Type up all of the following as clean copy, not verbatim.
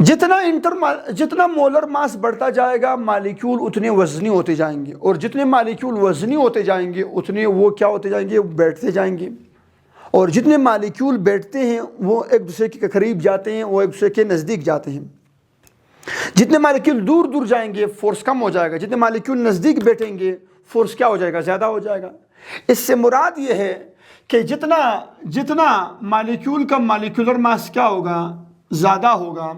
जितना मोलर मास बढ़ता जाएगा मालिक्यूल उतने वजनी होते जाएंगे, और जितने मालिक्यूल वजनी होते जाएंगे उतने वो क्या होते जाएंगे, बैठते जाएंगे। और जितने मालिक्यूल बैठते हैं वो एक दूसरे के करीब जाते हैं, वो एक दूसरे के नज़दीक जाते हैं। जितने मालिक्यूल दूर दूर जाएंगे फोर्स कम हो जाएगा, जितने मालिक्यूल नज़दीक बैठेंगे फोर्स क्या हो जाएगा, ज़्यादा हो जाएगा। इससे मुराद ये है कि जितना मालिक्यूल का मालिक्यूलर मास क्या होगा, ज़्यादा होगा।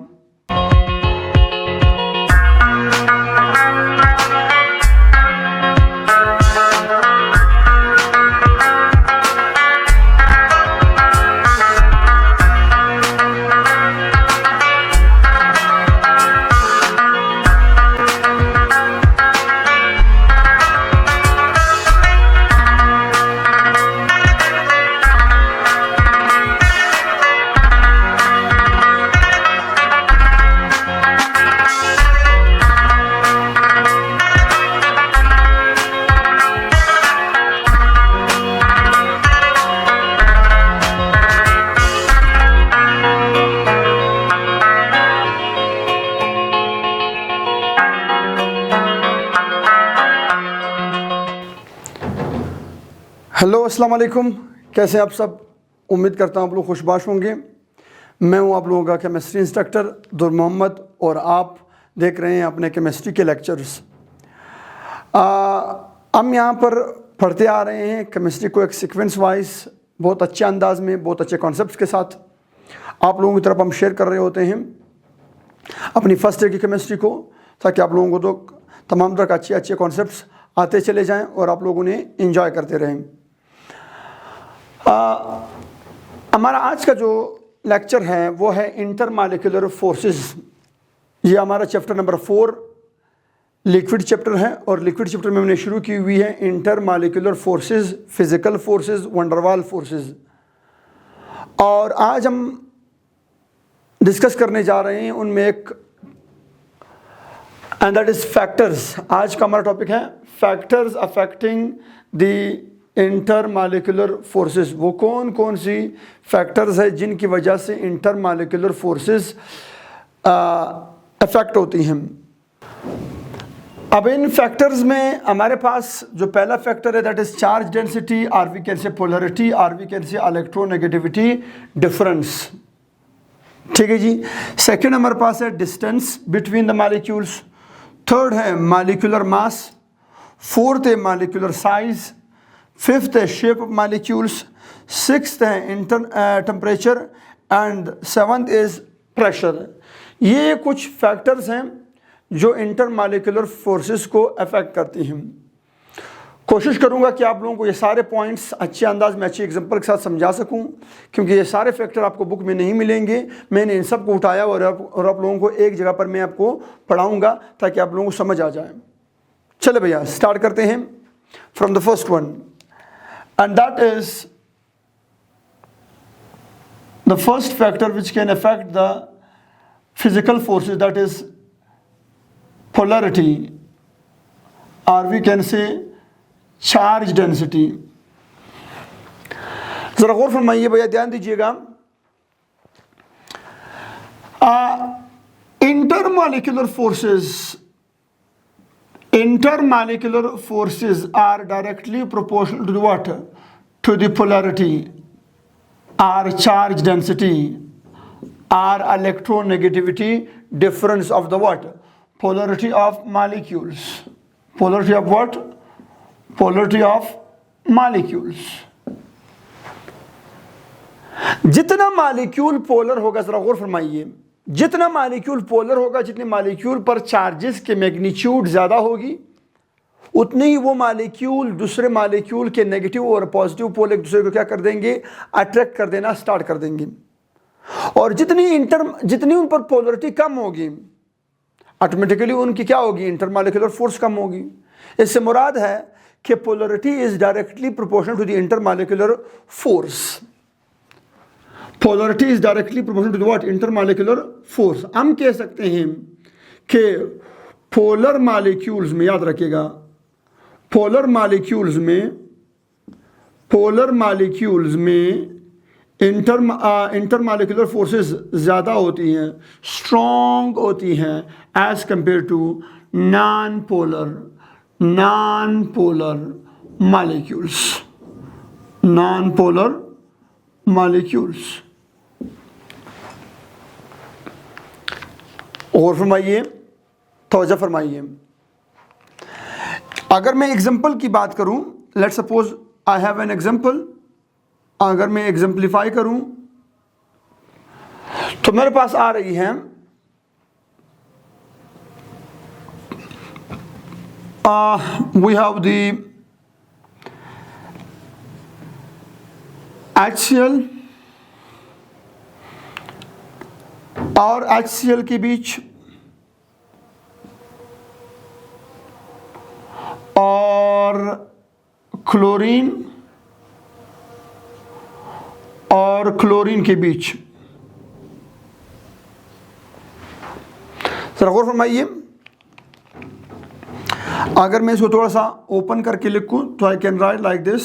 हेलो अस्सलाम वालेकुम, कैसे आप सब। उम्मीद करता हूँ आप लोग खुशबाश होंगे। मैं हूँ आप लोगों का केमिस्ट्री इंस्ट्रक्टर दुर मोहम्मद, और आप देख रहे हैं अपने केमिस्ट्री के लेक्चर्स। हम यहाँ पर पढ़ते आ रहे हैं केमिस्ट्री को एक सीक्वेंस वाइज, बहुत अच्छे अंदाज में, बहुत अच्छे कॉन्सेप्ट्स के साथ आप लोगों की तरफ हम शेयर कर रहे होते हैं अपनी फर्स्ट ईयर की केमिस्ट्री को, ताकि आप लोगों को तो तमाम तरह के अच्छे कॉन्सेप्ट्स आते चले जाएँ और आप लोग उन्हें इंजॉय करते रहें। हमारा आज का जो लेक्चर है वो है इंटरमॉलिक्यूलर फोर्सेस। ये हमारा चैप्टर नंबर 4 लिक्विड चैप्टर है, और लिक्विड चैप्टर में हमने शुरू की हुई है intermolecular forces, physical forces, van der Waals forces. और आज हम डिस्कस करने जा रहे हैं उनमें एक, एंड दैट इज फैक्टर्स। आज का हमारा टॉपिक है factors affecting the intermolecular forces. वो कौन कौन सी फैक्टर्स है जिनकी वजह से इंटरमॉलिक्यूलर फोर्सेस अफेक्ट होती हैं। अब इन फैक्टर्स में हमारे पास जो पहला फैक्टर है दैट इज चार्ज डेंसिटी, और वी कैन से पोलरिटी, और we can say electronegativity difference. ठीक है जी। सेकेंड हमारे पास है distance between the molecules. Third है मॉलिक्यूलर मास। फोर्थ है मॉलिक्यूलर साइज। फिफ्थ है शेप ऑफ मॉलिक्यूल्स। सिक्स्थ है temperature, and seventh is pressure. ये कुछ फैक्टर्स हैं जो इंटरमॉलिक्यूलर फोर्सेस को अफेक्ट करती हैं। कोशिश करूंगा कि आप लोगों को ये सारे पॉइंट्स अच्छे अंदाज में, अच्छी एग्जांपल के साथ समझा सकूं, क्योंकि ये सारे फैक्टर आपको बुक में नहीं मिलेंगे। मैंने इन सब को उठाया और आप लोगों को एक जगह पर मैं आपको पढ़ाऊंगा ताकि आप लोगों को समझ आ जाए। चले भैया स्टार्ट करते हैं from the first one, and that is the first factor which can affect the physical forces, that is polarity, or we can say charge density। जरा गौर फरमाइए भैया, ध्यान दीजिएगा। Intermolecular forces are directly proportional to the what? To the polarity, or charge density, or electronegativity difference of the what? Polarity of molecules. Polarity of what? Polarity of molecules. जितना molecule polar होगा, जरा गौर फरमाइए, जितना molecule polar होगा, जितने molecule पर charges के मैग्नीट्यूड ज़्यादा होगी, उतने ही वो मॉलिक्यूल दूसरे मॉलिक्यूल के नेगेटिव और पॉजिटिव पोल एक दूसरे को क्या कर देंगे, अट्रैक्ट कर देना स्टार्ट कर देंगे। और जितनी उन पर पोलरिटी कम होगी, ऑटोमेटिकली उनकी क्या होगी, इंटरमॉलिक्यूलर फोर्स कम होगी। इससे मुराद है कि polarity is directly proportional to the intermolecular force. Polarity is directly proportional to what? Intermolecular force. हम कह सकते हैं कि पोलर मॉलिक्यूल्स में, याद रखिएगा, पोलर मॉलिक्यूल्स में इंटरमॉलिक्यूलर फोर्सेस ज़्यादा होती हैं, स्ट्रॉन्ग होती हैं as compare to non polar molecules. और फरमाइए, तवज्जो फरमाइए। अगर मैं एग्जांपल की बात करूं, let's suppose I have an example, अगर मैं एग्जांपलीफाई करूं तो मेरे पास आ रही है वी हैव द HCl और HCl के बीच और क्लोरीन के बीच। जरा गौर फरमाइए, अगर मैं इसको थोड़ा सा ओपन करके लिखूं तो आई कैन राइट लाइक दिस,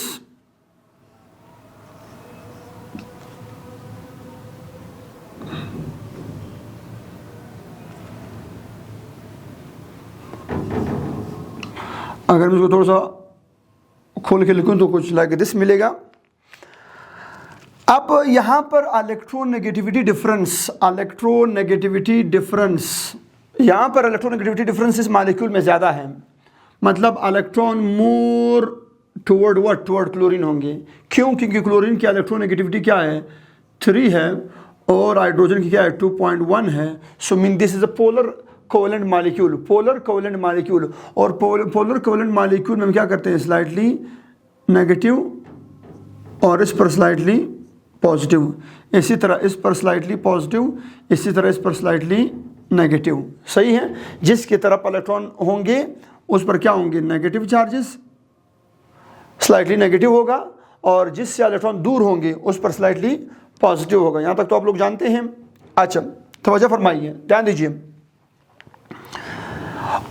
अगर मैं इसको थोड़ा सा खोल के लिखूं तो कुछ लाइक दिस मिलेगा। अब यहाँ पर इलेक्ट्रोनेगेटिविटी डिफरेंस इस मॉलिक्यूल में ज़्यादा है, मतलब इलेक्ट्रॉन मोर टुवर्ड क्लोरीन होंगे। क्यों? क्योंकि क्लोरीन की इलेक्ट्रोनेगेटिविटी क्या है, 3 है, और हाइड्रोजन की क्या है, 2.1 है। So mean this is a polar covalent molecule. और पोलर कोवेलेंट मॉलिक्यूल में हम क्या करते हैं, स्लाइटली नेगेटिव और इस पर स्लाइटली पॉजिटिव, इसी तरह इस पर स्लाइटली पॉजिटिव, इसी तरह इस पर स्लाइटली नेगेटिव। सही है, जिसकी तरफ इलेक्ट्रॉन होंगे उस पर क्या होंगे, नेगेटिव चार्जेस, स्लाइटली नेगेटिव होगा, और जिससे इलेक्ट्रॉन दूर होंगे उस पर स्लाइटली पॉजिटिव होगा। यहाँ तक तो आप लोग जानते हैं। अच्छा, तवज्जो फरमाइए, ध्यान दीजिए।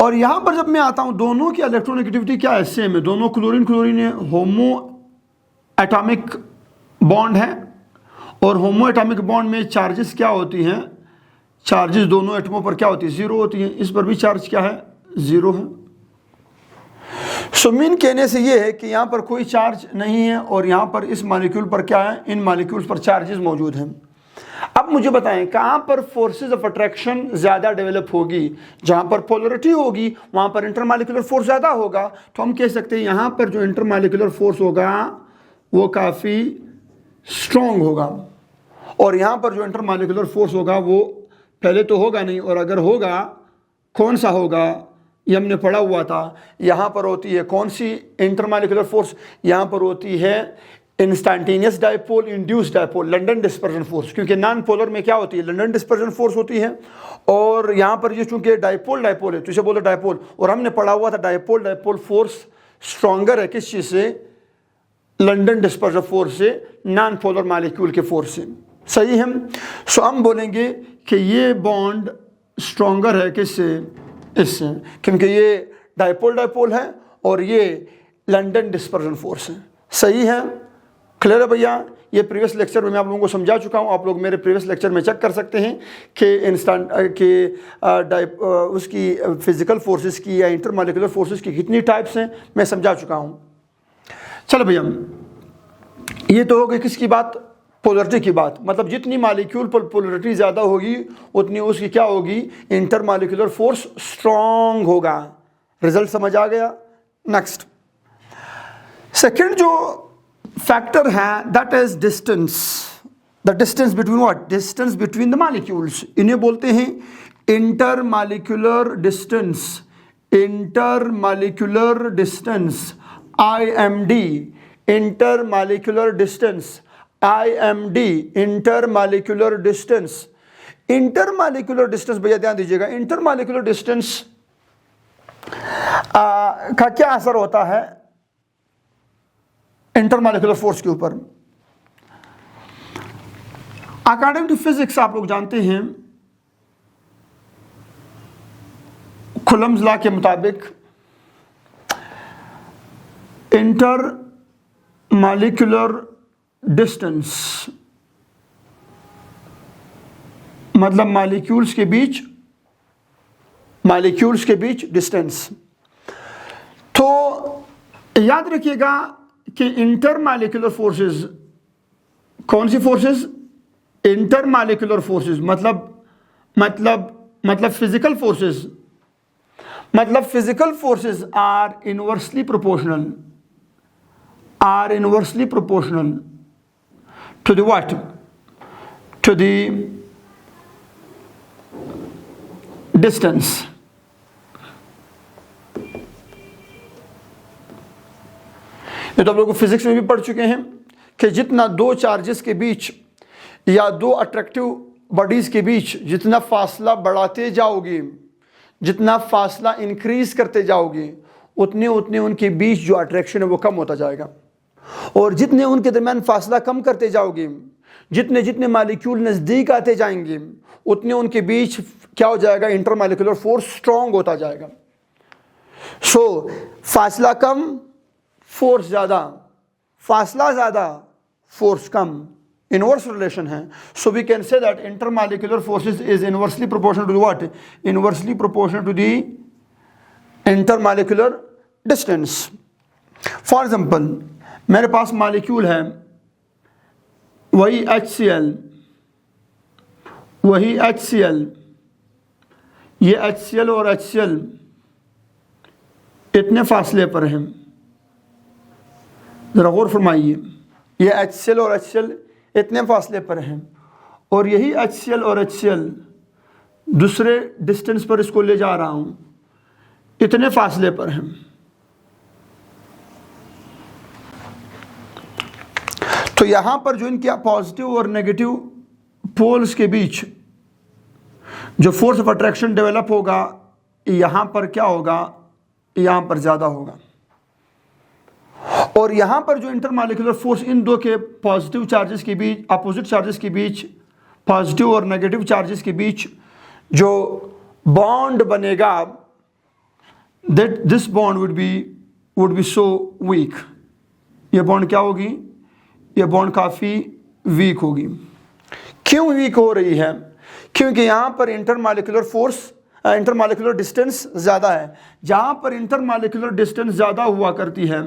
और यहाँ पर जब मैं आता हूँ, दोनों की इलेक्ट्रोनेगेटिविटी क्या है, सेम है। दोनों क्लोरीन है, होमो एटॉमिक बॉन्ड है, और होमो एटॉमिक बॉन्ड में चार्जेस क्या होती हैं, चार्जेस दोनों एटमों पर क्या होती है, 0 होती हैं। इस पर भी चार्ज क्या है, 0 है। सो मीन कहने से ये है कि यहाँ पर कोई चार्ज नहीं है, और यहाँ पर इस मॉलिक्यूल पर क्या है, इन मॉलिक्यूल्स पर चार्जेस मौजूद हैं। अब मुझे बताएं कहाँ पर फोर्सेस ऑफ अट्रैक्शन ज़्यादा डेवलप होगी। जहाँ पर पोलरिटी होगी वहाँ पर इंटरमॉलिक्यूलर फोर्स ज़्यादा होगा। तो हम कह सकते हैं यहाँ पर जो इंटरमॉलिक्यूलर फोर्स होगा वो काफ़ी स्ट्रॉन्ग होगा, और यहाँ पर जो इंटरमॉलिक्यूलर फोर्स होगा वो पहले तो होगा नहीं, और अगर होगा कौन सा होगा, ये हमने पढ़ा हुआ था। यहाँ पर होती है कौन सी इंटरमॉलिक्यूलर फोर्स, यहाँ पर होती है instantaneous dipole induced dipole, London dispersion force. क्योंकि नॉन पोलर में क्या होती है, लंडन डिस्पर्जन फोर्स होती है, और यहाँ पर ये चूंकि डायपोल है तो इसे बोलते डायपोल। और हमने पढ़ा हुआ था डायपोल फोर्स स्ट्रॉन्गर है किस चीज़ से, लंडन डिस्पर्जन फोर्स से, नॉन पोलर मॉलिक्यूल के फोर्स से। सही है। सो हम बोलेंगे कि ये बॉन्ड स्ट्रॉन्गर है किससे, इससे, क्योंकि ये डायपोल है और ये लंडन डिस्पर्जन फोर्स है। सही है, क्लियर है भैया। ये प्रीवियस लेक्चर में मैं आप लोगों को समझा चुका हूँ, आप लोग मेरे प्रीवियस लेक्चर में चेक कर सकते हैं कि उसकी फिजिकल फोर्सेस की या इंटरमॉलिक्यूलर फोर्सेस की कितनी टाइप्स हैं, मैं समझा चुका हूँ। चलो भैया, ये तो हो गई किसकी बात, पोलरिटी की बात। मतलब जितनी मॉलिक्यूल पर पोलरिटी ज़्यादा होगी उतनी उसकी क्या होगी, इंटरमॉलिक्यूलर फोर्स स्ट्रॉन्ग होगा। रिजल्ट समझ आ गया। नेक्स्ट, सेकेंड जो फैक्टर है that is distance. The distance between what, distance between the molecules. इन्हें बोलते हैं intermolecular distance, intermolecular distance, IMD, intermolecular distance, IMD, intermolecular distance. Intermolecular distance भैया ध्यान दीजिएगा, इंटरमॉलिक्यूलर डिस्टेंस का क्या असर होता है इंटरमॉलिक्यूलर फोर्स के ऊपर। अकॉर्डिंग टू फिजिक्स आप लोग जानते हैं, कूलम्ब्स लॉ के मुताबिक इंटरमॉलिक्यूलर डिस्टेंस मतलब मॉलिक्यूल्स के बीच डिस्टेंस। तो याद रखिएगा कि इंटरमॉलिक्यूलर फोर्सेस, कौन सी फोर्सेस? इंटरमॉलिक्यूलर फोर्सेस मतलब फिजिकल फोर्सेस, मतलब physical forces are inversely proportional to the what? To the distance. ये तो आप लोग फिजिक्स में भी पढ़ चुके हैं कि जितना दो चार्जेस के बीच या दो अट्रैक्टिव बॉडीज के बीच जितना फासला बढ़ाते जाओगे, जितना फासला इंक्रीज करते जाओगे, उतने उनके बीच जो अट्रैक्शन है वो कम होता जाएगा। और जितने उनके दरमियान फासला कम करते जाओगे, जितने मॉलिक्यूल नज़दीक आते जाएंगे, उतने उनके बीच क्या हो जाएगा? इंटरमॉलिक्यूलर फोर्स स्ट्रॉन्ग होता जाएगा। सो फासला कम, फोर्स ज़्यादा, फासला ज़्यादा, फोर्स कम, इनवर्स रिलेशन है। So we can say that intermolecular forces is inversely proportional to what? Inversely proportional to the intermolecular distance. For example, मेरे पास मॉलिक्यूल है, वही HCl, ये HCl और HCl इतने फासले पर हैं। ज़रा गौर फरमाइए, ये HCl और HCl इतने फासले पर हैं, और यही HCl और HCl दूसरे डिस्टेंस पर इसको ले जा रहा हूँ, इतने फासले पर हैं। तो यहाँ पर जो इनके पॉजिटिव और नेगेटिव पोल्स के बीच जो फोर्स ऑफ अट्रैक्शन डेवलप होगा, यहाँ पर क्या होगा? यहाँ पर ज़्यादा होगा। और यहाँ पर जो इंटरमॉलिक्यूलर फोर्स इन दो के पॉजिटिव चार्जेस के बीच, अपोजिट चार्जेस के बीच, पॉजिटिव और नेगेटिव चार्जेस के बीच जो बॉन्ड बनेगा, that this bond would be so weak. ये बॉन्ड क्या होगी? ये बॉन्ड काफ़ी वीक होगी। क्यों वीक हो रही है? क्योंकि यहाँ पर इंटरमॉलिक्यूलर डिस्टेंस ज़्यादा है। जहाँ पर इंटरमॉलिक्यूलर डिस्टेंस ज़्यादा हुआ करती है,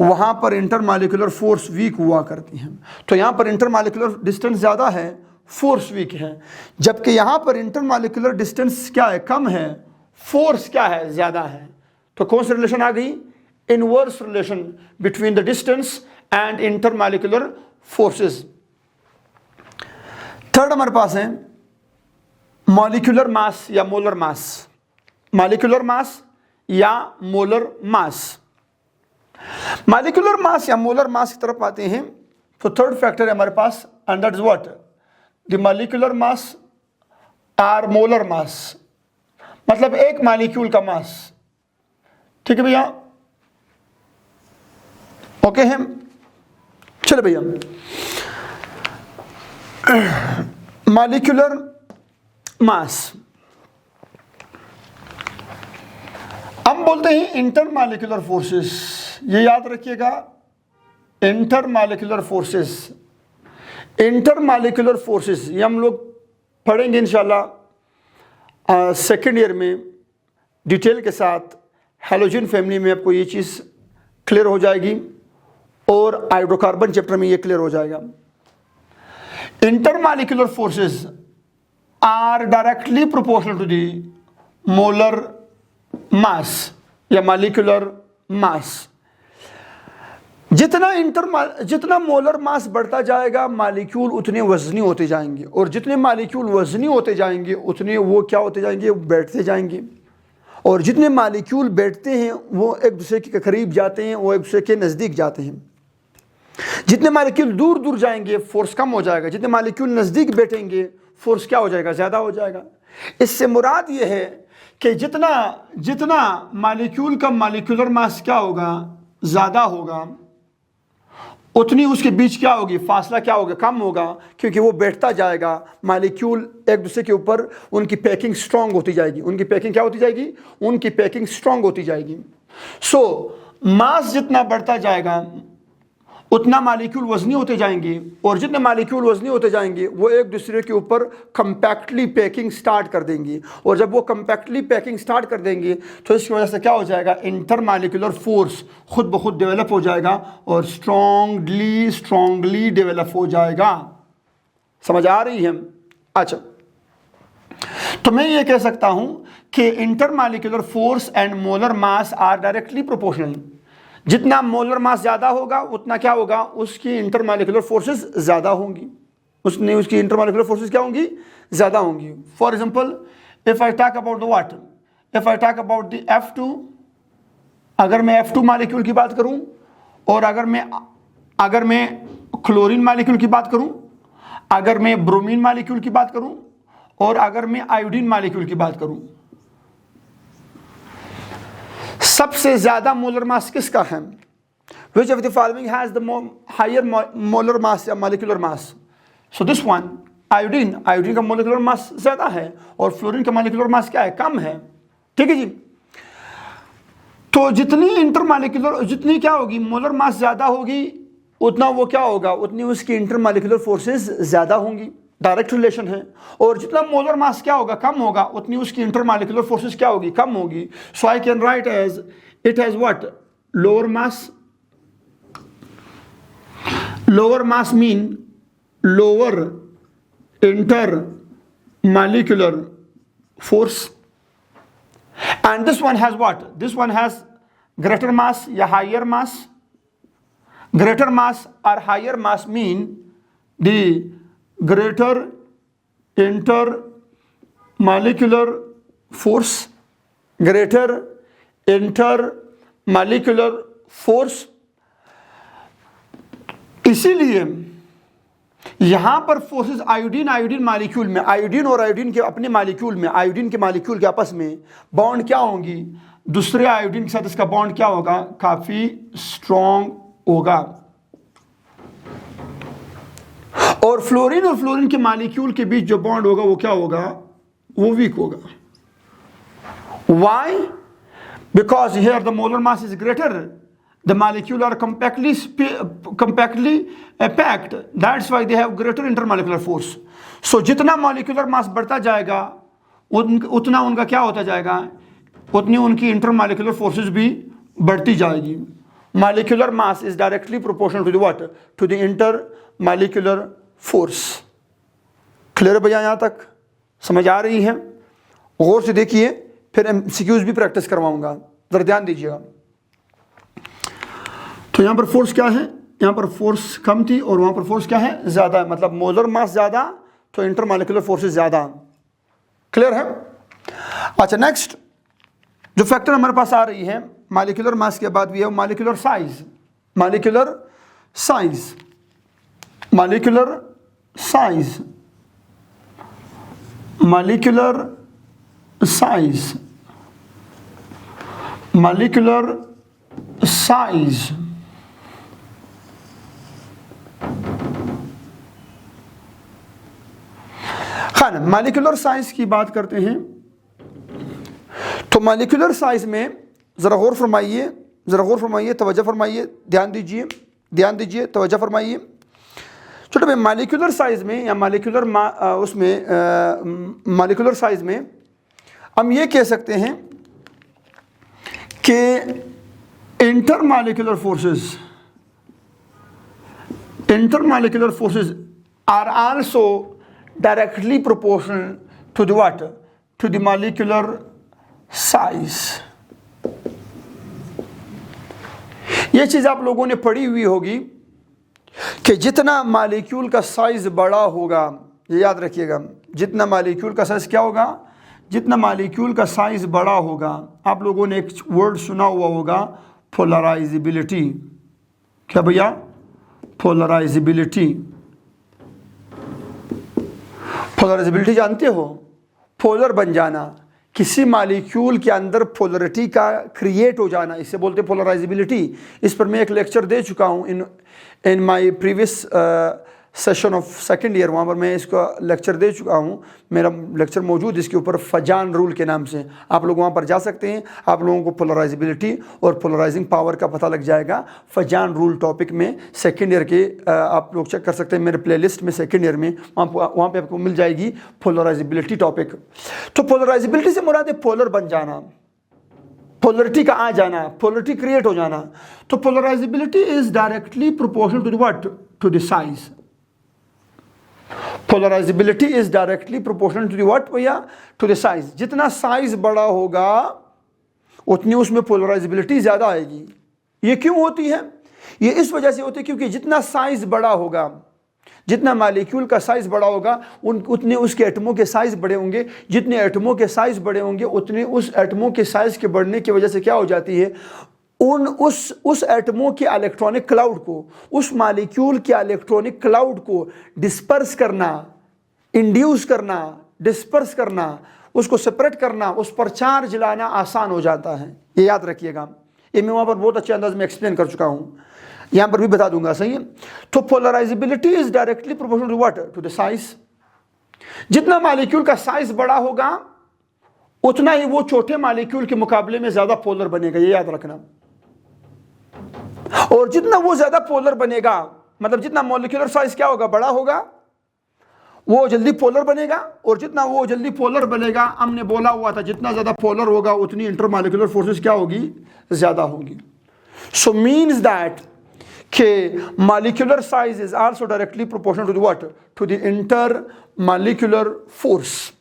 वहाँ पर इंटरमॉलिक्यूलर फोर्स वीक हुआ करती है। तो यहाँ पर इंटरमॉलिक्यूलर डिस्टेंस ज़्यादा है, फोर्स वीक है। जबकि यहाँ पर इंटरमॉलिक्यूलर डिस्टेंस क्या है? कम है, फोर्स क्या है? ज़्यादा है। तो कौन सी रिलेशन आ गई? Inverse relation between the distance and intermolecular forces. Third हमारे पास है मॉलिक्यूलर मास या मोलर मास। मॉलिक्यूलर मास या मोलर मास। मॉलिक्यूलर मास या मोलर मास की तरफ आते हैं तो थर्ड फैक्टर है हमारे पास, and that is what? The molecular mass or molar mass, मतलब एक मॉलिक्यूल का मास। ठीक है भैया? ओके है? चलो भैया, मॉलिक्यूलर मास। हम बोलते हैं इंटरमॉलिक्यूलर फोर्सेस। ये याद रखिएगा, इंटरमॉलिक्यूलर फोर्सेस। इंटरमॉलिक्यूलर फोर्सेस ये हम लोग पढ़ेंगे इंशाल्लाह सेकेंड ईयर में डिटेल के साथ। हैलोजन फैमिली में आपको ये चीज़ क्लियर हो जाएगी, और हाइड्रोकार्बन चैप्टर में ये क्लियर हो जाएगा। Intermolecular forces are directly proportional to the molar mass या मॉलिक्यूलर मास। जितना मोलर मास बढ़ता जाएगा, मॉलिक्यूल उतने वजनी होते जाएंगे, और जितने मॉलिक्यूल वजनी होते जाएंगे उतने वो क्या होते जाएंगे? बैठते जाएंगे। और जितने मॉलिक्यूल बैठते हैं वो एक दूसरे के करीब जाते हैं, वो एक दूसरे के नज़दीक जाते हैं। जितने मॉलिक्यूल दूर दूर जाएंगे फोर्स कम हो जाएगा, जितने मॉलिक्यूल नज़दीक बैठेंगे फोर्स क्या हो जाएगा? ज़्यादा हो जाएगा। इससे मुराद ये है कि जितना मॉलिक्यूल का मॉलिक्यूलर मास क्या होगा? ज़्यादा होगा, उतनी उसके बीच क्या होगी? फासला क्या होगा? कम होगा, क्योंकि वो बैठता जाएगा। मॉलिक्यूल एक दूसरे के ऊपर, उनकी पैकिंग स्ट्रांग होती जाएगी। उनकी पैकिंग क्या होती जाएगी? उनकी पैकिंग स्ट्रांग होती जाएगी। सो मास जितना बढ़ता जाएगा उतना मालिक्यूल वजनी होते जाएंगे, और जितने मालिक्यूल वजनी होते जाएंगे वो एक दूसरे के ऊपर कंपैक्टली पैकिंग स्टार्ट कर देंगे, और जब वो कंपैक्टली पैकिंग स्टार्ट कर देंगे तो इसकी वजह से क्या हो जाएगा, इंटर मालिकुलर फोर्स खुद ब खुद डेवलप हो जाएगा और स्ट्रॉन्गली डेवलप हो जाएगा। समझ आ रही है? अच्छा, तो मैं ये कह सकता हूं कि inter molecular force and molar mass are directly proportional. जितना मोलर मास ज़्यादा होगा उतना क्या होगा, उसकी इंटरमॉलिक्यूलर फोर्सेस ज़्यादा होंगी, उसकी इंटरमॉलिक्यूलर फोर्सेस क्या होंगी, ज़्यादा होंगी। For example if I talk about the water, if I talk about the F2, अगर मैं F2 मालिक्यूल की बात करूं, और अगर मैं क्लोरीन मालिक्यूल की बात करूं, अगर मैं ब्रोमीन मालिक्यूल की बात करूं, और अगर मैं आयोडीन मालिक्यूल की बात करूं, सबसे ज्यादा मोलर मास किसका है? Which of the following has the higher molar mass या molecular mass? So this one, iodine का मोलिकुलर मास ज्यादा है और फ्लोरीन का मोलिकुलर मास क्या है, कम है। ठीक है जी। तो जितनी क्या होगी, मोलर मास ज्यादा होगी, उतना वो क्या होगा, उतनी उसकी इंटरमॉलिक्यूलर फोर्सेस ज्यादा होंगी, डायरेक्ट रिलेशन है। और जितना मोलर मास क्या होगा, कम होगा, उतनी उसकी इंटरमॉलिक्यूलर फोर्सेस क्या होगी, कम होगी। So I can write as it has what, lower mass mean lower intermolecular force, and this one has what, this one has greater mass या higher mass. Greater mass or higher mass mean the greater intermolecular force, greater intermolecular force। इसीलिए यहां पर forces iodine molecule में, iodine और iodine के अपने molecule में, iodine के मालिक्यूल के आपस में बॉन्ड क्या होंगी, दूसरे आयोडीन के साथ इसका बॉन्ड क्या होगा, काफी स्ट्रॉन्ग होगा। और फ्लोरीन के मालिक्यूल के बीच जो बॉन्ड होगा वो क्या होगा, वो वीक होगा। Why? Because here the molar mass is greater, the molecule are compactly packed, that's why they have greater intermolecular force। so जितना molecular mass बढ़ता जाएगा उतना उनका क्या होता जाएगा, उतनी उनकी intermolecular forces भी बढ़ती जाएगी। molecular mass is directly proportional to the what, to the intermolecular force। Clear भैया, यहां तक समझ आ रही है? गौर से देखिए, फिर MCQs भी प्रैक्टिस करवाऊंगा, जरा ध्यान दीजिएगा। तो यहाँ पर फोर्स क्या है, यहाँ पर फोर्स कम थी और वहाँ पर फोर्स क्या है, ज़्यादा है, मतलब मोलर मास ज़्यादा तो इंटरमॉलिक्यूलर फोर्सेस ज़्यादा। क्लियर है? अच्छा, नेक्स्ट जो फैक्टर हमारे पास आ रही है मॉलिक्यूलर मास के बाद भी है molecular size. Molecular size, molecular size, molecular size, molecular size. Khan molecular size की बात करते हैं तो मॉलिक्यूलर साइज में ज़रा गौर फरमाइए, तवज्जो फरमाइए, ध्यान दीजिए, तवज्जो फरमाइए। छोटे भाई, मॉलिक्यूलर साइज में या मॉलिक्यूलर साइज में हम ये कह सकते हैं कि intermolecular forces are also directly proportional to the what, to the molecular size। ये चीज आप लोगों ने पढ़ी हुई होगी कि जितना मॉलिक्यूल का साइज बड़ा होगा, ये याद रखिएगा, जितना मॉलिक्यूल का साइज क्या होगा, जितना मॉलिक्यूल का साइज बड़ा होगा, आप लोगों ने एक वर्ड सुना हुआ होगा, पोलराइजेबिलिटी। क्या भैया? पोलराइजेबिलिटी। पोलराइजेबिलिटी जानते हो? पोलर बन जाना, किसी मॉलिक्यूल के अंदर पोलरिटी का क्रिएट हो जाना, इसे बोलते हैं पोलराइजेबिलिटी। इस पर मैं एक लेक्चर दे चुका हूँ in my previous session of second year, वहाँ पर मैं इसका लेक्चर दे चुका हूँ, मेरा लेक्चर मौजूद इसके ऊपर फजान रूल के नाम से, आप लोग वहाँ पर जा सकते हैं, आप लोगों को पोलराइजेबिलिटी और पोलराइजिंग पावर का पता लग जाएगा। फजान रूल टॉपिक में सेकंड ईयर के आप लोग चेक कर सकते हैं मेरे प्लेलिस्ट में, सेकंड ईयर में वहाँ पे आपको मिल जाएगी पोलराइजेबिलिटी टॉपिक। तो पोलराइजेबिलिटी से मुराद है पोलर बन जाना, पोलरिटी का आ जाना, पोलरिटी क्रिएट हो जाना। तो polarizability is directly proportional to the what, to the size. Polarizability is directly proportional to the what भैया, टू द साइज। जितना साइज बड़ा होगा उतनी उसमें पोलराइजेबिलिटी ज्यादा आएगी। ये क्यों होती है? ये इस वजह से होती है क्योंकि जितना साइज बड़ा होगा, जितना मॉलिक्यूल का साइज बड़ा होगा उतने उसके एटमों के साइज बड़े होंगे। जितने एटमों के साइज बड़े होंगे उतने उस एटमों के साइज के बढ़ने की वजह से क्या हो जाती है, उस एटमों के इलेक्ट्रॉनिक क्लाउड को, उस मॉलिक्यूल के इलेक्ट्रॉनिक क्लाउड को डिस्पर्स करना, इंड्यूस करना, डिस्पर्स करना, उसको सेपरेट करना, उस पर चार्ज लाना आसान हो जाता है। ये याद रखिएगा, ये मैं वहाँ पर बहुत अच्छे अंदाज में एक्सप्लेन कर चुका हूँ, यहाँ पर भी बता दूंगा, सही है। तो polarizability is directly proportional to what, to the size. जितना मॉलिक्यूल का साइज बड़ा होगा उतना ही वो छोटे मॉलिक्यूल के मुकाबले में ज्यादा पोलर बनेगा, ये याद रखना। और जितना वो ज्यादा पोलर बनेगा, मतलब जितना मॉलिक्यूलर साइज क्या होगा, बड़ा होगा, वो जल्दी पोलर बनेगा। और जितना वो जल्दी पोलर बनेगा, हमने बोला हुआ था जितना ज्यादा पोलर होगा उतनी इंटरमॉलिक्यूलर फोर्सेस क्या होगी, ज्यादा होगी। सो मीन्स दैट कि molecular size is also directly proportional to the what, to the intermolecular force.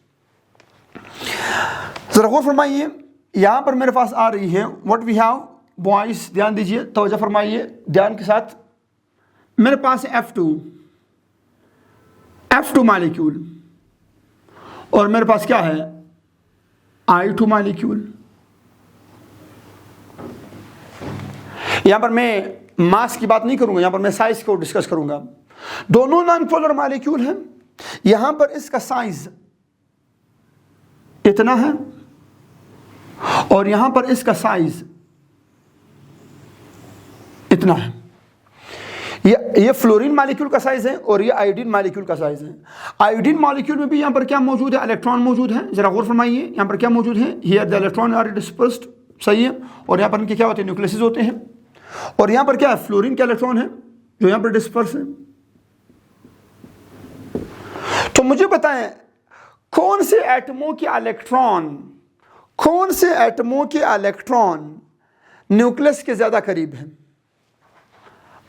जरा गौर फरमाइए, यहां पर मेरे पास आ रही है व्हाट वी हैव बॉयज, ध्यान दीजिए, तवज्जो फरमाइए ध्यान के साथ। मेरे पास है F2 मॉलिक्यूल और मेरे पास क्या है, I2 मॉलिक्यूल। यहां पर मैं मास की बात नहीं करूंगा, यहां पर मैं साइज को डिस्कस करूंगा। दोनों नॉन पोलर मॉलिक्यूल हैं। यहां पर इसका साइज इतना है और यहां पर इसका साइज इतना है। ये फ्लोरीन मॉलिक्यूल का साइज है और ये आयोडीन मॉलिक्यूल का साइज है। आयोडीन मॉलिक्यूल में भी यहां पर क्या मौजूद है, इलेक्ट्रॉन मौजूद है। जरा गौर फरमाइए, यहां पर क्या मौजूद है, here the electron are dispersed, सही है। और यहां पर इनके क्या होते हैं, न्यूक्लियस होते हैं। और यहां पर क्या है, फ्लोरीन के इलेक्ट्रॉन है जो यहां पर डिस्पर्स है। तो मुझे बताएं कौन से एटमों के इलेक्ट्रॉन न्यूक्लियस के ज्यादा करीब है।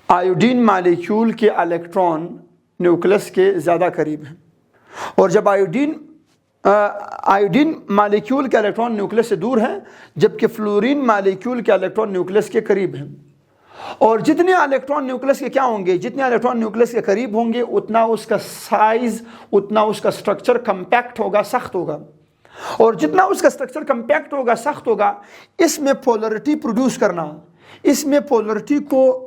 आयोडीन मॉलिक्यूल के इलेक्ट्रॉन न्यूक्लियस के ज्यादा करीब है। और जब आयोडीन मॉलिक्यूल के इलेक्ट्रॉन न्यूक्लियस से दूर है, जबकि फ्लोरीन मॉलिक्यूल के इलेक्ट्रॉन न्यूक्लियस के करीब है। और जितने इलेक्ट्रॉन न्यूक्लियस के क्या होंगे, जितने इलेक्ट्रॉन न्यूक्लियस के करीब होंगे उतना उसका साइज, उतना उसका स्ट्रक्चर कंपैक्ट होगा, सख्त होगा। और जितना उसका स्ट्रक्चर कंपैक्ट होगा, सख्त होगा, इसमें पोलरिटी प्रोड्यूस करना, इसमें पोलरिटी को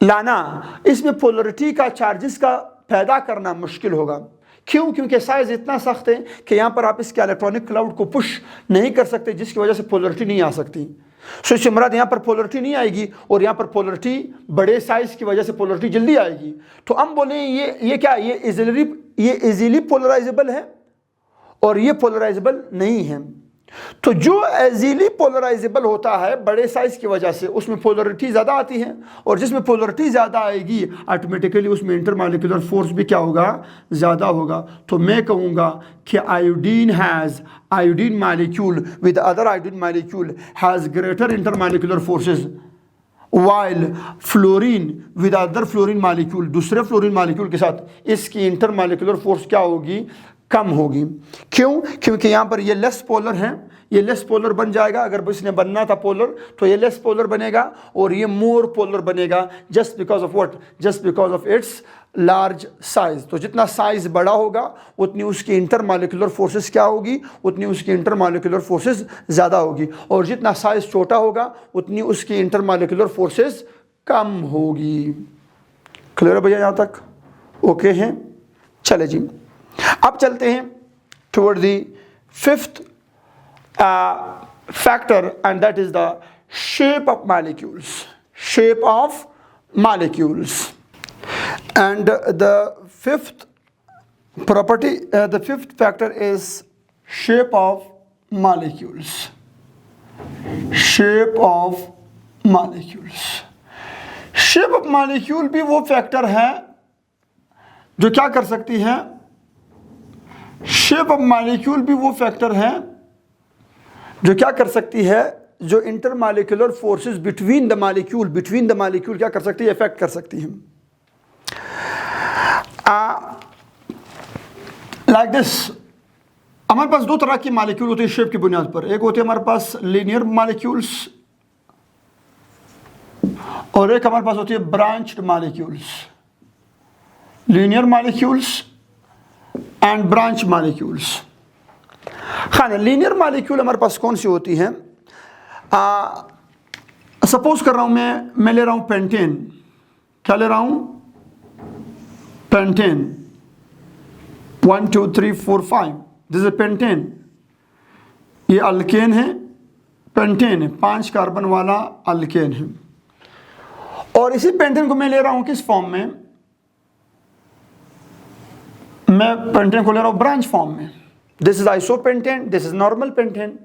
लाना, इसमें पोलरिटी का चार्जेस का पैदा करना मुश्किल होगा। क्यों? क्योंकि साइज इतना सख्त है कि यहां पर आप इसके इलेक्ट्रॉनिक क्लाउड को पुश नहीं कर सकते, जिसकी वजह से पोलरिटी नहीं आ सकती। सो इससे मुराद यहां पर पोलरिटी नहीं आएगी और यहां पर पोलरिटी बड़े साइज की वजह से पोलरिटी जल्दी आएगी। तो हम बोले ये क्या, ये इजीली पोलराइजेबल है और ये पोलराइजेबल नहीं है। तो जो इजीली पोलराइजेबल होता है बड़े साइज की वजह से, उसमें पोलरिटी ज़्यादा आती है। और जिसमें पोलरिटी ज़्यादा आएगी ऑटोमेटिकली उसमें इंटरमॉलिक्यूलर फोर्स भी क्या होगा, ज़्यादा होगा। तो मैं कहूँगा कि iodine molecule with other iodine molecule has greater intermolecular forces, while fluorine with other fluorine molecule, दूसरे फ्लोरीन मॉलिक्यूल के साथ इसकी इंटरमॉलिक्यूलर फोर्स क्या होगी, कम होगी। क्यों? क्योंकि यहाँ पर ये लेस पोलर है, ये लेस पोलर बन जाएगा। अगर इसने बनना था पोलर तो ये लेस पोलर बनेगा और ये मोर पोलर बनेगा, just because of what, just because of its large size. तो जितना साइज बड़ा होगा उतनी उसकी इंटरमॉलिक्यूलर फोर्सेस क्या होगी, उतनी उसकी इंटरमॉलिक्यूलर फोर्सेस ज़्यादा होगी। और जितना साइज छोटा होगा उतनी उसकी इंटरमॉलिक्यूलर फोर्सेस कम होगी। क्लियर है भैया यहाँ तक? ओके हैं, चले जी अब चलते हैं toward the fifth factor and that is the shape of molecules. Shape of molecules. And the fifth property, the fifth factor is shape of molecules. Shape of molecules. Shape of molecule भी वो factor है जो क्या कर सकती है, shape of molecule भी वो फैक्टर है जो क्या कर सकती है, जो intermolecular forces between the molecule क्या कर सकती है, इफेक्ट कर सकती है। लाइक दिस, हमारे पास दो तरह की मॉलिक्यूल होती है शेप की बुनियाद पर। एक होती है हमारे पास लीनियर मॉलिक्यूल्स और एक हमारे पास होती है branched molecules. Linear molecules and branch molecules. हाँ, लीनियर मॉलिक्यूल हमारे पास कौन सी होती हैं? सपोज कर रहा हूं मैं ले रहा हूं पेंटेन। क्या ले रहा हूं? पेंटेन। 1 2 3 4 5, this is pentane. ये अल्केन है, पेंटेन है, 5 कार्बन वाला अल्केन है। और इसी पेंटेन को मैं ले रहा हूं किस फॉर्म में? मैं पेंटेन को ले रहा हूं ब्रांच फॉर्म में। This is isopentane, this is normal pentane.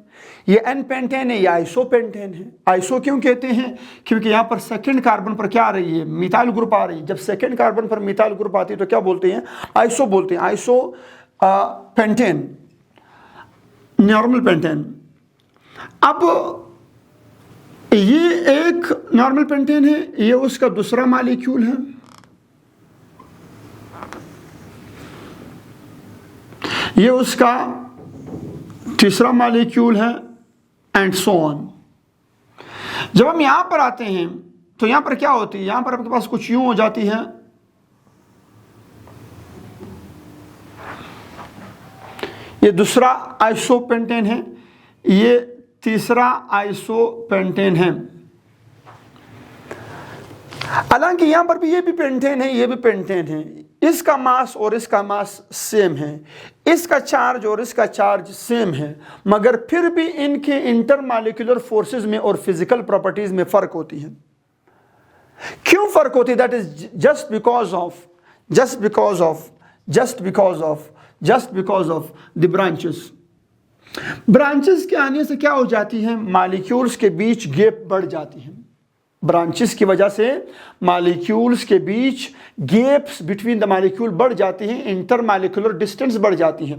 ये एन पेंटेन है, ये आइसोपेंटेन है। आइसो क्यों कहते हैं? क्योंकि यहां पर सेकंड कार्बन पर क्या आ रही है? मिथाइल ग्रुप आ रही है। जब सेकंड कार्बन पर मिथाइल ग्रुप आती है तो क्या बोलते हैं? आइसो बोलते हैं। Iso pentane, normal pentane. अब ये एक नॉर्मल पेंटेन है, ये उसका दूसरा मॉलिक्यूल है। ये उसका तीसरा मॉलिक्यूल है, एंड सो ऑन। जब हम यहां पर आते हैं तो यहां पर क्या होती है? यहां पर आपके पास कुछ यूं हो जाती है, ये दूसरा आइसोपेंटेन है, ये तीसरा आइसोपेंटेन है। हालांकि यहां पर भी ये भी पेंटेन है, ये भी पेंटेन है। इसका मास और इसका मास सेम है, इसका चार्ज और इसका चार्ज सेम है, मगर फिर भी इनके इंटरमॉलिक्यूलर फोर्सेस में और फिजिकल प्रॉपर्टीज में फर्क होती है। क्यों फर्क होती है? That is just because of the branches. Branches के आने से क्या हो जाती है? मॉलिक्यूल्स के बीच गैप बढ़ जाती है। ब्रांचेस की वजह से मॉलिक्यूल्स के बीच गैप्स बिटवीन द मॉलिक्यूल बढ़ जाती हैं, इंटरमॉलिक्यूलर डिस्टेंस बढ़ जाती है।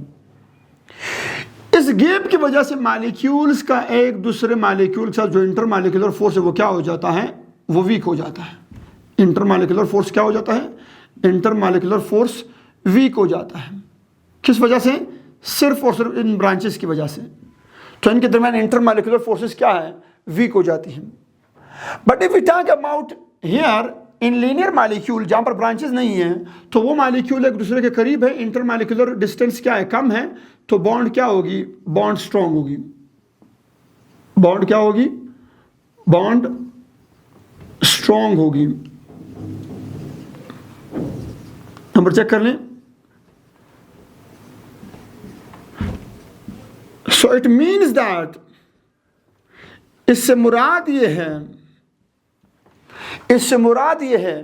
इस गैप की वजह से मॉलिक्यूल्स का एक दूसरे मॉलिक्यूल के साथ जो इंटरमॉलिक्यूलर फोर्स है वो क्या हो जाता है? वो वीक हो जाता है। इंटरमॉलिक्यूलर फोर्स क्या हो जाता है? इंटरमॉलिक्यूलर फोर्स वीक हो जाता है। किस वजह से? सिर्फ और सिर्फ इन ब्रांचेस की वजह से। तो इनके दरमियान इंटरमॉलिक्यूलर फोर्सेस क्या है? वीक हो जाती हैं। But if we talk about here in linear molecule, जहां पर ब्रांचेस नहीं है, तो वो मॉलिक्यूल एक दूसरे के करीब है, इंटरमॉलिक्यूलर डिस्टेंस क्या है? कम है, तो बॉन्ड क्या होगी? बॉन्ड स्ट्रांग होगी। बॉन्ड क्या होगी? बॉन्ड स्ट्रांग होगी। नंबर चेक कर लें। सो इट मीन्स दैट, इससे मुराद ये है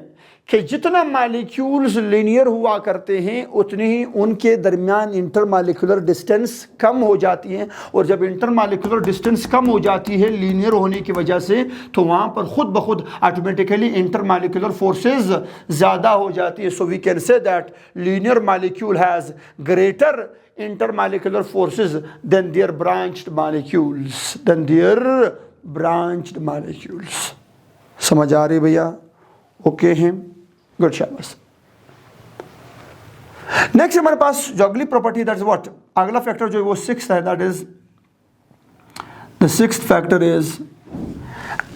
कि जितना मॉलिक्यूल्स लीनियर हुआ करते हैं उतनी ही उनके दरमियान इंटरमॉलिक्यूलर डिस्टेंस कम हो जाती है। और जब इंटरमॉलिक्यूलर डिस्टेंस कम हो जाती है लीनियर होने की वजह से, तो वहाँ पर खुद ब खुद ऑटोमेटिकली इंटरमॉलिक्यूलर फोर्सेस ज़्यादा हो जाती है। So we can say that linear molecule has greater intermolecular forces than their branched molecules, समझ आ रही भैया? ओके हैं, गुड, शाबाश। नेक्स्ट हमारे पास जो अगली प्रॉपर्टी, दैट इज व्हाट, अगला फैक्टर जो है वो सिक्स्थ है, that is the sixth factor is,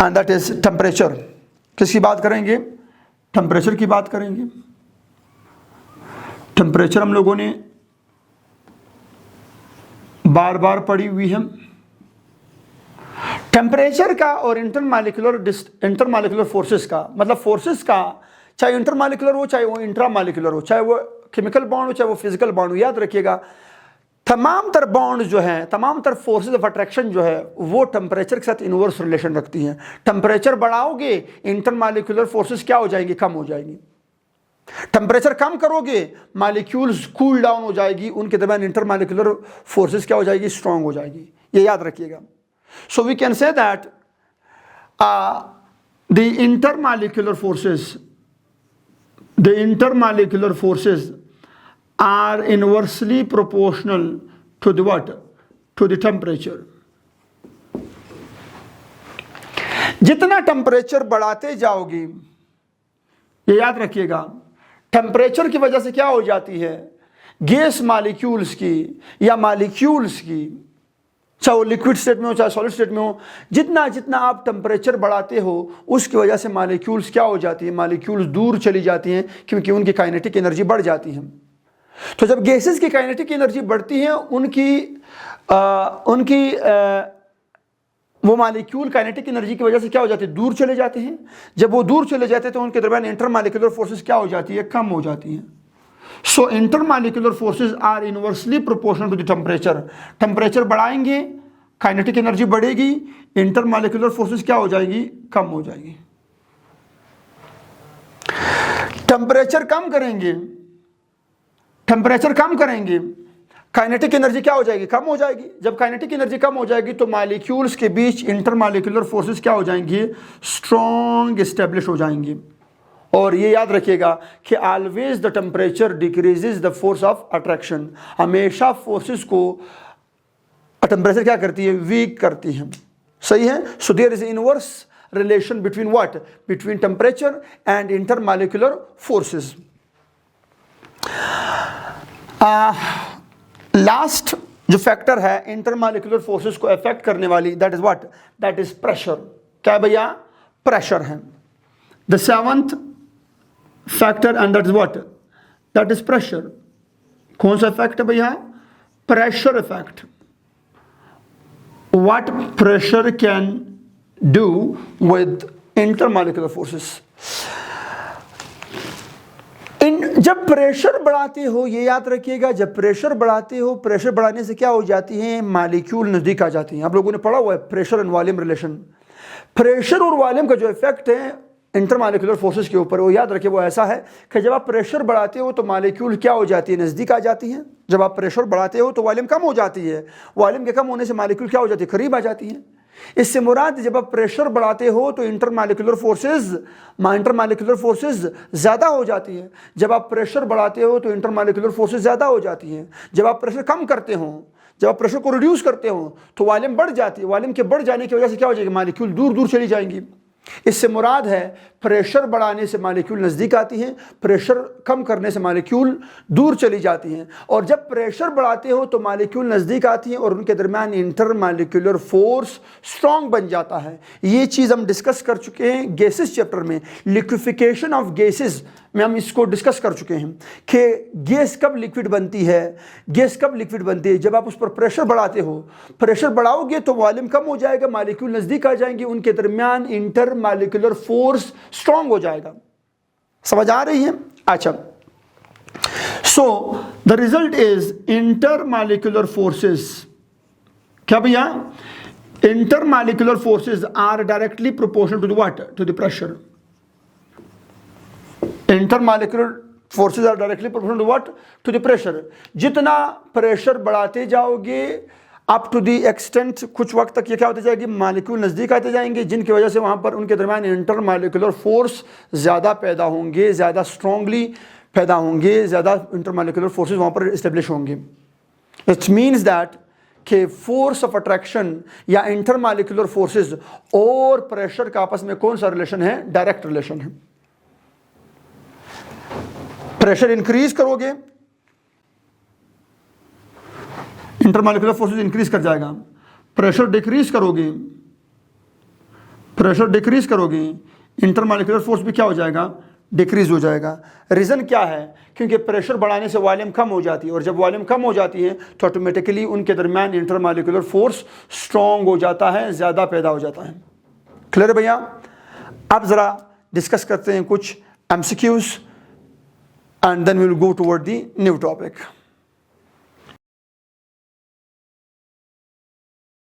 and that is temperature. किसकी बात करेंगे? टेम्परेचर की बात करेंगे। टेम्परेचर हम लोगों ने बार बार पढ़ी हुई है। टेम्परेचर का और इंटरमॉलिक्यूलर फोर्सेस का, मतलब फोर्सेस का, चाहे इंटरमॉलिक्यूलर हो, चाहे वो इंट्रामॉलिक्यूलर हो, चाहे वो केमिकल बॉन्ड हो, चाहे वो फिजिकल बॉन्ड हो, याद रखिएगा तमाम तर बॉन्ड जो है, तमाम तर फोर्सेस ऑफ अट्रैक्शन जो है वो टेम्परेचर के साथ इनवर्स रिलेशन रखती हैं। टेम्परेचर बढ़ाओगे, इंटरमॉलिक्यूलर फोर्सेस क्या हो जाएंगी? कम हो जाएंगी। टेम्परेचर कम करोगे मालिक्यूल्स कूल डाउन हो जाएगी, उनके दरमियान इंटरमॉलिक्यूलर फोर्सेस क्या हो जाएगी, स्ट्रांग हो जाएगी, ये याद रखिएगा। So we can say that the intermolecular forces are inversely proportional to the what? To the temperature. जितना टेम्परेचर बढ़ाते जाओगे, ये याद रखिएगा, टेम्परेचर की वजह से क्या हो जाती है, गैस मॉलिक्यूल्स की या मॉलिक्यूल्स की, चाहे वो लिक्विड स्टेट में हो चाहे सॉलिड स्टेट में हो, जितना जितना आप टेम्परेचर बढ़ाते हो उसकी वजह से मॉलिक्यूल्स क्या हो जाती है, मॉलिक्यूल्स दूर चली जाती हैं, क्योंकि उनकी काइनेटिक एनर्जी बढ़ जाती है। तो जब गैसेस की काइनेटिक एनर्जी बढ़ती है, वो मॉलिक्यूल काइनेटिक एनर्जी की वजह से क्या हो जाते हैं, दूर चले जाते हैं। जब वो दूर चले जाते हैं तो उनके दरमियान इंटरमॉलिक्यूलर फोर्सेस क्या हो जाती है, कम हो जाती हैं। So intermolecular forces are inversely proportional to the temperature. Temperature बढ़ाएंगे, काइनेटिक एनर्जी बढ़ेगी, इंटरमॉलिक्यूलर फोर्सेस क्या हो जाएगी, कम हो जाएगी। टेम्परेचर कम करेंगे, काइनेटिक एनर्जी क्या हो जाएगी, कम हो जाएगी। जब काइनेटिक एनर्जी कम हो जाएगी तो मॉलिक्यूल्स के बीच इंटरमॉलिक्यूलर फोर्सेस क्या हो जाएंगी, स्ट्रॉन्ग एस्टेब्लिश हो जाएंगी। और ये याद रखिएगा कि always the temperature decreases the force of attraction. हमेशा फोर्सेस को टेम्परेचर क्या करती है, वीक करती है। सही है। So there is inverse relation between what, between temperature and intermolecular forces. Last जो फैक्टर है इंटरमॉलिक्यूलर फोर्सेस को अफेक्ट करने वाली, that is what, that is pressure. क्या भैया, प्रेशर है। The seventh factor and that is what, that is pressure. कौन सा इफेक्ट है भैया, pressure effect. What pressure can do with intermolecular forces. जब प्रेशर बढ़ाते हो, ये याद रखिएगा, जब प्रेशर बढ़ाते हो, प्रेशर बढ़ाने से क्या हो जाती है, मॉलिक्यूल नजदीक आ जाती हैं। आप लोगों ने पढ़ा हुआ है pressure and volume relation. Pressure और वॉल्यूम का जो इफेक्ट है इंटरमॉलिक्यूलर फोर्सेस के ऊपर, वो याद रखिए, वो ऐसा है कि जब आप प्रेशर बढ़ाते हो तो मॉलिक्यूल क्या हो जाती है, नज़दीक आ जाती हैं। जब आप प्रेशर बढ़ाते हो तो वॉल्यूम कम हो जाती है, वॉल्यूम के कम होने से मॉलिक्यूल क्या हो जाती है, करीब आ जाती हैं। इससे मुराद जब आप प्रेशर बढ़ाते हो तो इंटरमॉलिक्यूलर फोर्सेस ज़्यादा हो जाती है। जब आप प्रेशर बढ़ाते हो तो इंटरमॉलिक्यूलर फोर्सेस ज़्यादा हो जाती हैं। जब आप प्रेशर कम करते हो, जब आप प्रेशर को रिड्यूस करते हो तो वॉल्यूम बढ़ जाती है। वॉल्यूम के बढ़ जाने की वजह से क्या हो जाएगी, मॉलिक्यूल दूर दूर चली जाएंगी। इससे मुराद है प्रेशर बढ़ाने से मॉलिक्यूल नज़दीक आती हैं, प्रेशर कम करने से मॉलिक्यूल दूर चली जाती हैं। और जब प्रेशर बढ़ाते हो तो मॉलिक्यूल नज़दीक आती हैं और उनके दरमियान इंटरमॉलिक्यूलर फोर्स स्ट्रॉन्ग बन जाता है। ये चीज़ हम डिस्कस कर चुके हैं गैसेस चैप्टर में। लिक्विफिकेशन ऑफ गैसेस में हम इसको डिस्कस कर चुके हैं कि गैस कब लिक्विड बनती है, गैस कब लिक्विड बनती है, जब आप उस पर प्रेशर बढ़ाते हो। प्रेशर बढ़ाओगे तो वॉल्यूम कम हो जाएगा, मॉलिक्यूल नज़दीक आ जाएंगे, उनके दरमियान इंटरमॉलिक्यूलर फोर्स स्ट्रॉन्ग हो जाएगा। समझ आ रही है। अच्छा, so the result is intermolecular forces. क्या भैया, intermolecular forces are directly proportional to the what, to the pressure. Intermolecular forces are directly proportional to what, to the pressure. जितना प्रेशर बढ़ाते जाओगे अप टू दी एक्सटेंट, कुछ वक्त तक ये क्या होती जाएगी, मॉलिक्यूल नज़दीक आते जाएंगे, जिनकी वजह से वहाँ पर उनके दरमियान इंटरमॉलिक्यूलर फोर्स ज़्यादा पैदा होंगे, ज़्यादा स्ट्रॉन्गली पैदा होंगे, ज़्यादा इंटरमॉलिक्यूलर फोर्सेस वहाँ पर इस्टेब्लिश होंगे। इट मीन्स दैट कि फोर्स ऑफ अट्रैक्शन या इंटरमॉलिक्यूलर फोर्सेस और प्रेशर का आपस में कौन सा रिलेशन है, डायरेक्ट रिलेशन है। प्रेशर इंक्रीज करोगे, इंटरमॉलिक्यूलर फोर्सेस इंक्रीज कर जाएगा। प्रेशर डिक्रीज करोगे, इंटरमॉलिक्यूलर फोर्स भी क्या हो जाएगा, डिक्रीज हो जाएगा। रीज़न क्या है, क्योंकि प्रेशर बढ़ाने से वॉल्यूम कम हो जाती है, और जब वॉल्यूम कम हो जाती है तो ऑटोमेटिकली उनके दरमियान इंटरमॉलिक्यूलर फोर्स स्ट्रॉन्ग हो जाता है, ज़्यादा पैदा हो जाता है। क्लियर भैया। अब ज़रा डिस्कस करते हैं कुछ MCQs and then we will go toward the new topic.